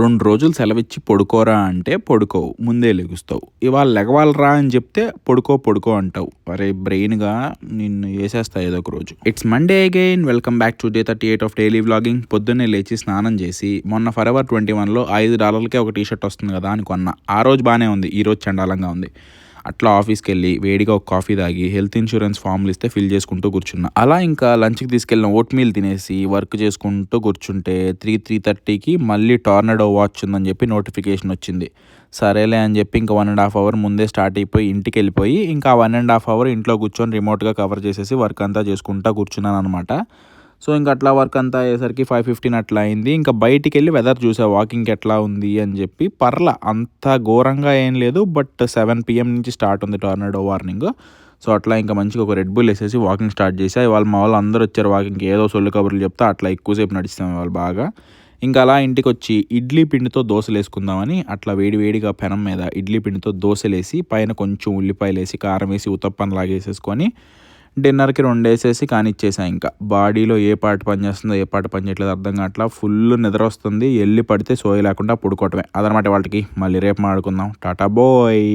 2 రోజులు సెలవిచ్చి పడుకోరా అంటే పడుకోవు. ముందే లెగుస్తావు. ఇవాళ లెగవాలిరా అని చెప్తే పడుకో అంటావు. అరే బ్రెయిన్‌గా నిన్ను ఏసేస్తా ఏదో ఒక రోజు. It's Monday again. Welcome back to day 38 of daily vlogging. పొద్దున్నే లేచి స్నానం చేసి మొన్న ఫరెవర్ 21లో $5కే ఒక టీ షర్ట్ వస్తుంది కదా అని కొన్నా. ఆ రోజు బానే ఉంది. ఈ రోజు చండాలంగా ఉంది. అట్లా ఆఫీస్‌కెళ్ళి వేడిగా ఒక కాఫీ తాగి హెల్త్ ఇన్సూరెన్స్ ఫామ్‌లు ఇస్తే ఫిల్ చేసుకుంటూ కూర్చున్నా. అలా ఇంకా లంచ్‌కి తీసుకెళ్ళిన ఓట్ మీల్ తినేసి వర్క్ చేసుకుంటూ కూర్చుంటే 3:30కి మళ్ళీ టోర్నడో వాచ్ ఉందని చెప్పి నోటిఫికేషన్ వచ్చింది. సరేలే అని చెప్పి ఇంకా 1.5 అవర్ ముందే స్టార్ట్ అయిపోయి ఇంటికెళ్ళిపోయి ఇంకా 1.5 అవర్ ఇంట్లో కూర్చొని రిమోట్‌గా కవర్ చేసేసి వర్క్ అంతా చేసుకుంటా కూర్చున్నాననమాట. సో ఇంక అట్లా వర్క్ అంతా అయ్యేసరికి 5:15 అట్లా అయింది. ఇంకా బయటికెళ్ళి వెదర్ చూసా వాకింగ్‌కి ఎట్లా ఉంది అని చెప్పి. అంత ఘోరంగా ఏం లేదు. బట్ 7 PM నుంచి స్టార్ట్ ఉంది టోర్నడో వార్నింగ్. సో అట్లా ఇంకా మంచిగా ఒక రెడ్ బుల్ వేసేసి వాకింగ్ స్టార్ట్ చేశా. ఇవాళ మా వాళ్ళు అందరూ వచ్చారు వాకింగ్‌కి. ఏదో సొల్లు కబుర్లు చెప్తా అట్లా ఎక్కువసేపు నడిచాం ఇవాళ బాగా. ఇంకా అలా ఇంటికొచ్చి ఇడ్లీ పిండితో దోసలేసుకుందామని అట్లా వేడిగా పెనం మీద ఇడ్లీ పిండితో దోసలేసి పైన కొంచెం ఉల్లిపాయలేసి కారం వేసి ఉతప్పంలాగా వేసేసుకొని డిన్నర్‌కి 2 వేసేసి కానిచ్చేసా ఇంకా. బాడీలో ఏ పార్ట్ పని చేస్తుందో, ఏ పార్ట్ పని చేయట్లేదో అర్థం కావట్లా. ఫుల్ నిద్రొస్తుంది. ఎళ్లి పడితే సోయి లేకుండా పడుకోవటమే. అదనమాట ఇవాల్టికి. మళ్ళీ రేపు మాట్లాడుకుందాం. టాటా బాయ్.